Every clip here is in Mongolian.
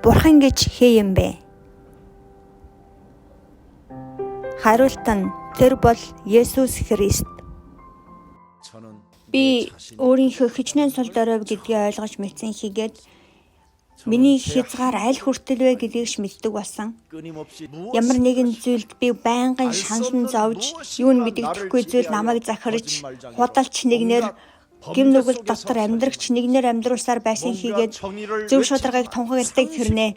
Бурхан гэж хээ юм бэ? Хариулт нь тэр бол Есүс Христ. Би өөрийнхөө хичнээн сул дорой гэдгийг ойлгож мэдсэн хийгээд миний хязгаар аль хүртэл вэ гэдгийг мэддэг болсон. Ямар нэгэн зүйлд би байнгын шаналн зовж, юу нь мэддэхгүй зүйл намайг захирч, худалч нэгнэр гим нүгэл дотор амьдрагч нэгнэр амьдруулсаар байсан хийгээд зөв шударгыг тунхагладаг тэрнээ.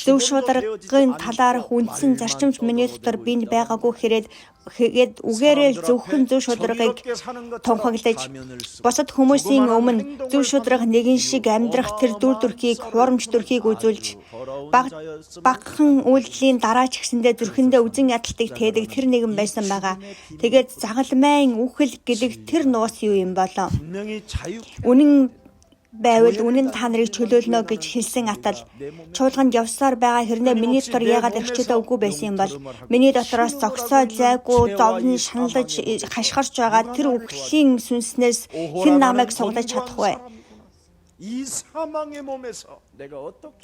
Зөв шударгын талаарх үндсэн зарчимч миний дотор бинд байгаагүй тэгээд үгээрээ зөвхөн зөв шударгыг тунхаглаж бусад хүмүүсийн өмнө зөв шударга нэгэн шиг амьдрах тэр дүр төрхийг хуурамч төрхийг үзүүлж багахан үйлдэлийн дараа ч гэсэндээ зүрхэндээ үзэн ядалтыг тээдэг тэр нэгэн байсан байгаа. Тэгээд загалмайн үхэл гэдэг тэр нуус юу юм болоо? Үнэн байвал үнэн та нарыг чөлөөлнө гэж хэлсэн атал чуулганд явсаар байгаа хэрнээ миний дотор яагаад эрхчлээ үгүй байсан юм бол миний дотроос зогсоо зайгүй зовлон шаналж хашгирч байгаа тэр үхлийн сүнснээс хэн намайг сугалж чадах вэ?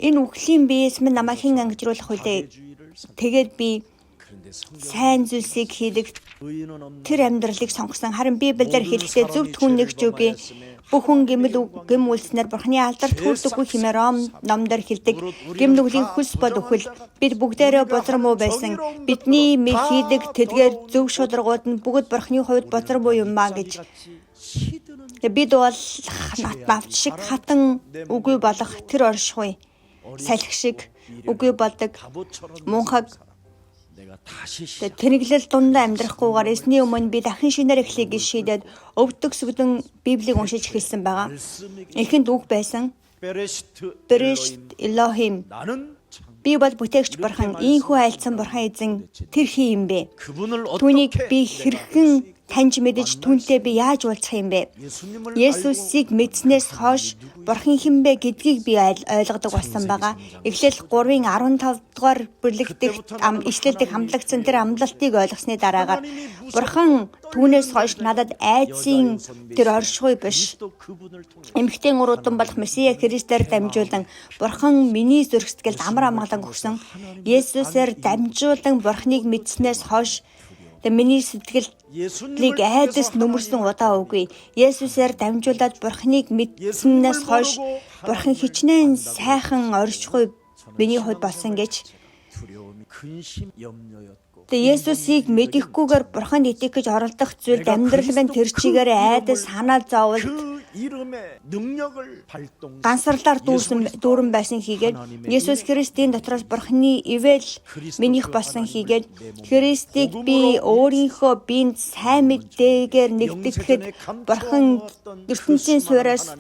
Энэ үхлийн биес минь намайг хэн ангижруулах вүлээ? Тэгээд би сайн зүйлсийг хийдэг тэр амьдралыг сонгосон. Харин Библиэр хэлэхдээ зөв түн нэгч үгүй бүх хүн гим үлснээр Бурхны алдарт хүрдэггүй хэмээн Ром номдор хэлдэг. Гим нүглийн хөлс бол үхэл. Бид бүгдээрээ бузар муу байсан. Бидний хийдэг тэдгээр зөв шударгууд нь бүгд Бурхны хувьд бузар муу юм аа гэж. Бид бол навч шиг хатан үгүй болох тэр оршихуй. Салхи шиг үгүй болдог. Мунхаг тэрнэглэл дундаа амьдрахгүйгээр эсний өмнө би дахин шинээр эхлэе гэж шийдээд өвдөг сүгдэн Библийг уншиж эхэлсэн байгаа. Эхэнд үг байсан. Берешит Элохим. Би бол бүтээгч бурхан, ийхүү айлцсан бурхан эзэн тэр хий юм бэ? Түүнийг би хэрхэн таньж мэдэж түүнтэй би яаж уулзах юм бэ? Есүсийг мэдснээс хойш бурхан хэн бэ гэдгийг би ойлгодог болсон байгаа. Эхлэл 3:15 дугаар бүлэгт ишлэлдэх хамтлагдсан тэр амлалтыг ойлгосны дараагаар бурхан түүнээс хойш надад айдсын тэр оршихуй биш. Эмэгтэй уруудан болох Месиа Христээр дамжуулан бурхан миний зүрх сэтгэлд амар амгалан өгсөн. Есүсээр дамжуулан бурханыг мэдснээс хойш миний сэтгэлийг айдас нөмөрсөн удаа үгүй. Есүсээр дамжуулаад бурханыг мэдснээс хойш бурхан хичнээн сайхан оршихуй миний хувьд болсон гэж. Есүсийг мэдэхгүйгээр бурханд итгэх гэж оролдох зүйл амьдрал маань тэр чигээр айдас санаа зовлт гансарлаар дүүрэн байсан хийгээд Есүс Христийн дотроос бурханы ивэл минийх болсон хийгээд Христийг би өөрийнхөө биед сайн мэдээгээр нэгтгэхэд бурхан ертөнцийн суурьаас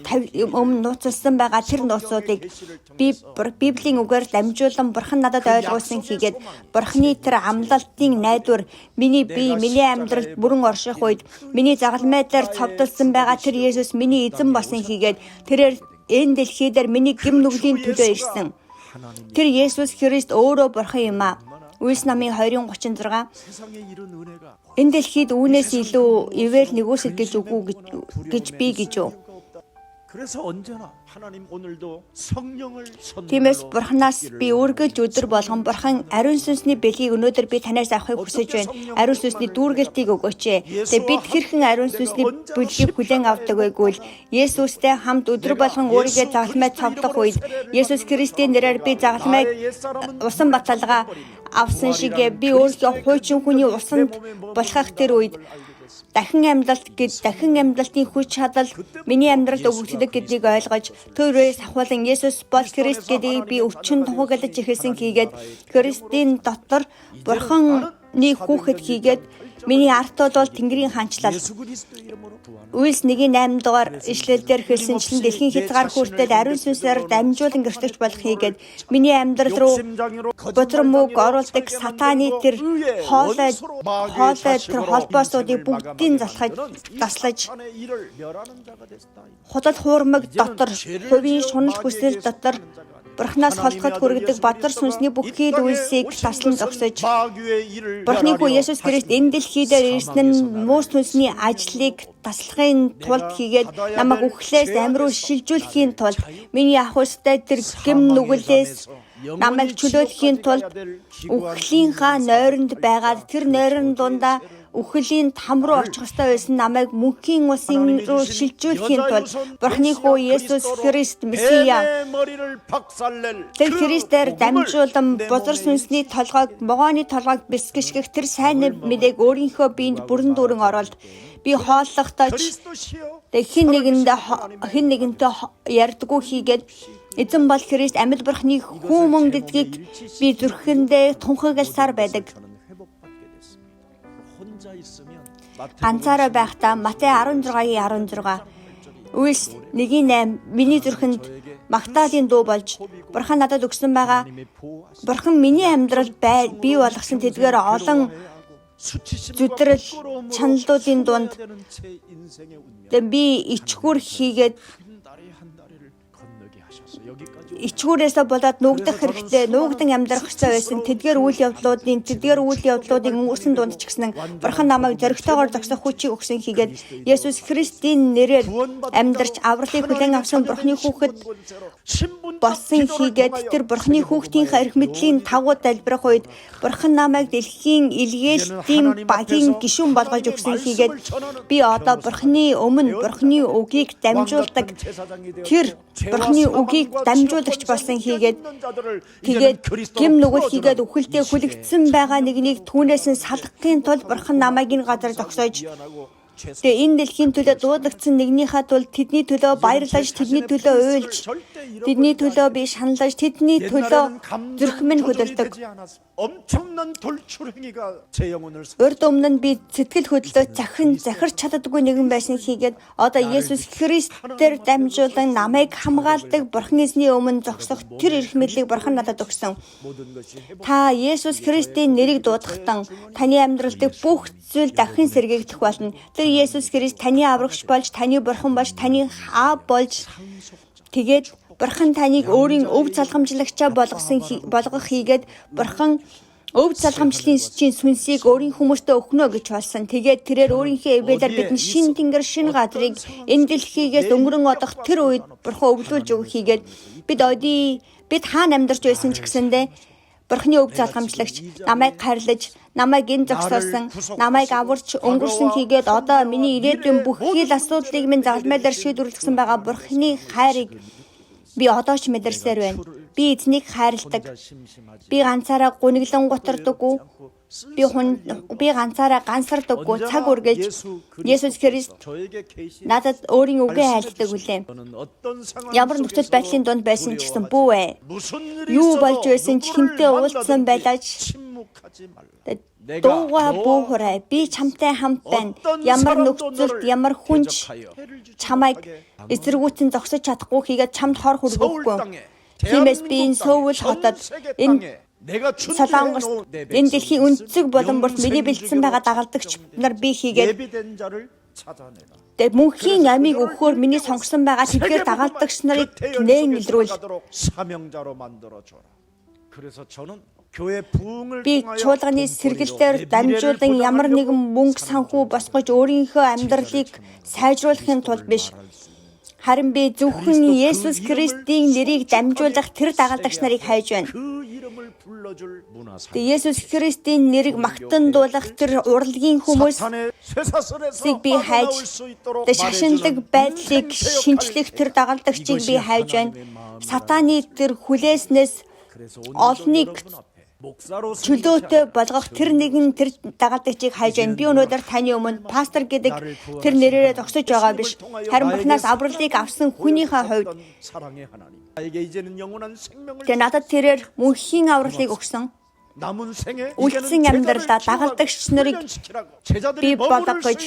өмнө нууцлсан байгаа тэр нууцуудыг би Библийн үгээр дамжуулан бурхан надад ойлгуулсан хийгээд бурханы тэр амлалтын найдвар миний бие миний амьдралд бүрэн орших үед миний загалмай дээр цовдлсон байгаа тэр Есүс миний эзэн болсон хийгээд тэрээр энэ дэлхий дээр миний гим нүглийн төлөө ирсэн. Тэр Есүс Христ өөрөө бурхан юм аа. Үйлс намын 20:36. Энэ дэлхийд үүнээс илүү ивэл нэгүсэл гэж үгүй гэж би гэж юу. Тиймээс бурханаас би үргэлж өдөр болгон бурхан ариун сүнсний бэлгийг өнөөдөр би танаас авахыг хүсэж байна. Ариун сүнсний дүүргэлтийг өгөөч. Тэгээ бид хэрхэн ариун сүнсний бэлгийг хүлээн авдаг вэ гэвэл Есүстэй хамт өдөр болгон өөрийгөө загалмай цовдох үед Есүс Христийн нэрээр би загалмайг усан баталгаа авсан шиг би өөрийнхөө хуучин хүний усанд болохох тэр үед дахин амьдралтын хүч чадал миний амьдралд өгөгддөг гэдгийг ойлгож төрөөс ахвалан Есүс бол Христ гэдгийг би өчн тунхаглаж эхэлсэн хийгээд Христийн дотор бурханы хүүхэд хийгээд миний арт бол Тэнгэрийн хаанчлал. Үйлс 1:8 дугаар ишлэлдэр хэлсэнчлэн дэлхийн хязгаар хүртэл ариун сүнсээр дамжуулан гэртэгч болох хийгээд миний амьдрал руу бодор мөг оруулдаг сатаны тэр хоолой тэр холбоосуудыг бүгдийг заслаж худал хуурмаг дотор хувийн шунал хүсэл дотор Бурханаас холдоход хүргэдэг бодгор сүнсний бүхий л үйлсийг таслан зогсож Бурханы хүү Есүс Христ энэ дэлхий дээр ирсэн нь муу сүнсний ажлыг таслахын тулд хийгээд намайг үхлээс амь руу шилжүүлэхийн тулд миний ахуйстай тэр гэм нүгэлээс намайг чөлөөлөхийн тулд үхлийнхаа нойронд байгаад тэр нойрон дундаа үхлийн там руу очих ёстой байсан намайг мөнхийн усын руу шилжүүлэхийн тулд Бурханы хүү Есүс Христ Месиа тэр Христээр дамжуулан бузар сүнсний толгойг могооны толгойг бэлтгэшгэх тэр сайн мэдээг өөрийнхөө биед бүрэн дүүрэн оруулд би хооллохдоо хэн нэгэнтэй ярьдаггүй хийгээд эзэн бол Христ амьд Бурханы хүү мөн гэдгийг би зүрхэндээ тунхагласаар байдаг. Ганцаараа байхдаа Матай 16:16 Үйлс 1:8 миний зүрхэнд магтаалын дуу болж Бурхан надад өгсөн байгаа. Бурхан миний амьдралд бий болгосон тэдгээр олон зүтрэл чаналлуудын дунд би ичгүр хийгээд ичгүүрээсээ болоод нүгдэх хэрэгтэй, нүгдэн амьдрах хэрэгтэй байсан. Тэдгээр үйл явдлуудын өнгөрсөн дунд ч гэсэн Бурхан намайг зоригтойгоор зогсох хүчийг өгсөн хийгээд Есүс Христийн нэрээр амьдарч авралыг хүлээн авсан Бурханы хүүхэд болсон хийгээд тэр Бурханы хүүхдийнхээ эрх мэдлийн тагуу залбирах үед Бурхан намайг дэлхийн илгээлтийн багийн гишүүн болгож өгсөн хийгээд би одоо Бурханы өмнө Бурханы үгийг дамжуулдаг тэр Бурханы үгийг дамжуулагч болсон хийгээд тэгээд гэм нүгэл хийгээд үхэлдээ хүлэгдсэн байгаа нэгнийг түүнээс нь салгахын тулд Бурхан намайг энэ газар зогсоож тэгээ энэ дэлхийн төлөө дуудагдсан нэгнийхээ тулд тэдний төлөө баярлаж, тэдний төлөө уйлж, тэдний төлөө би шаналж, тэдний төлөө зүрх минь хөдөлдөг. Урд өмнө нь би сэтгэл хөдлөлөө захирч чаддаггүй нэгэн байсан хийгээд одоо Есүс Христээр дамжуулан намайг хамгаалдаг Бурхан эзний өмнө зогсох тэр эрх мэдлийг Бурхан надад өгсөн. Та Есүс Христийн нэрийг дуудахтан таны амьдрал дэх бүх зүйл дахин сэргийгдэх болно. Тэр Есүс Христ таны аврагч болж, таны Бурхан болж, таны аав болж тэгээд Бурхан таныг өөрийн өв залгамжлагчаа болгох хийгээд Бурхан өв залгамжлын сүнсийг өөрийн хүмүүстээ өгнө гэж болсон. Тэгээд тэрээр өөрийнхөө эвэлэр бидний шин тэнгэр шин газрыг энэ дэлхийгээс өнгөрөн одох тэр үед Бурхан өвлүүлж өгөх хийгээд бид хаана амьдарч байсан ч гэсэндээ Бурханы өв залгамжлагч намайг хайрлаж, намайг энэ зогсоосон, намайг аварч өнгөрсөн хийгээд одоо миний ирээдүйн бүхий л асуудлыг минь загламайлаар шийдвэрлэсэн байгаа Бурханы хайрыг би одоо ч мэдэрсээр байна. Би эзнийг хайрладаг. Би ганцаараа гуниглан гутардаггүй. Би ганцаараа гансардаггүй. Цаг үргэлж Есүс Христ надад өөрийн үгээ айлтдаг үлээ. Ямар нөхцөл байдлын дунд байсан ч гэсэн бүү. Юу болж байсан ч хинтээ уулзсан байлаач дуугаа буухраа би чамтай хамт байна. Ямар нөхцөлд ямар хүнч чамайг эсэргүүцэн зогсож чадахгүй хийгээд чамд хор хүргэхгүй. Тиймээс би энэ Сөүл хотод энэ Солонгост энэ дэлхийн өнцөг боломжт миний бэлдсэн байгаа дагалдагч нар би хийгээд тэгээд мөнхийн амийг өгөхөөр миний сонгосон байгаа тэдгээр дагалдагч нарыг нээн илрүүл. Би чуулганы сэргэлтээр дамжуулан ямар нэгэн мөнгө санхүү босгож өөрийнхөө амьдралыг сайжруулахын тулд биш. Харин би зөвхөн Есүс Христийн нэрийг дамжуулах тэр дагалдагч нарыг хайж байна. Есүс Христийн нэрийг магтандуулах тэр урлагийн хүмүүсийг би хайж, шашинлаг байдлыг шинжлэх тэр дагалдагчийг би хайж байна. Сатаны тэр хүлээснээс олныг чөлөөтэй болгох тэр нэгэн тэр дагалдагчийг хайж байна. Би өнөөдөр таны өмнө пастор гэдэг тэр нэрээрээ зогсож байгаа биш. Харин Бурханаас авралыг авсан хүнийхээ хувьд тэр надад тэрээр мөнхийн авралыг өгсөн. Үлдсэн амьдралдаа дагалдагч нарыг би болгож,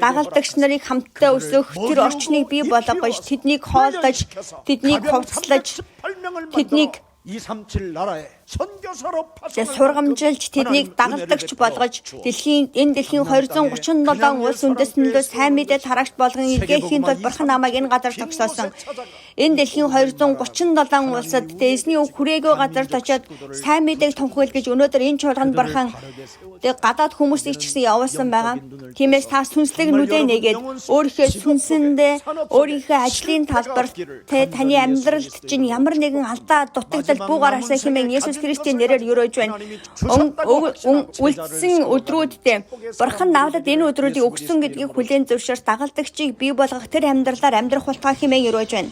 дагалдагч нарыг хамтдаа өсгөх тэр орчныг би болгож, тэднийг хоолдож, тэднийг хувцлаж, тэднийг сургамжилж тэднийг дагалдагч болгож энэ дэлхийн 237 улс үндэстнэлөө сайн мэдээ тараагч болгон илгээхийн тулд Бурхан намайг энэ газар тогсоосон. Энэ дэлхийн 237 улсад эзний үг хүрээгүй газарт очиод сайн мэдээг тунхаглаж гэж өнөөдөр энэ чуулганд Бурхан гадаад хүмүүсийг ч гэсэн явуулсан байгаа. Тиймээс та сүнслэг нүдээ нэгээд өөрийнхөө сүнсэндээ өөрийнхөө ажлын талбарт таны амьдралд чинь ямар нэгэн алдаа дутагдал бүү гараасаа хэмээн Есүс Христийн нэрээр юрөөж байна. Үлдсэн өдрүүддээ Бурхан навлад энэ өдрүүдийг өгсөн гэдгийг хүлээн зөвшөөрч дагалдагчийг бий болгох тэр амьдралаар амьдрах болтугай хэмээн юрөөж байна.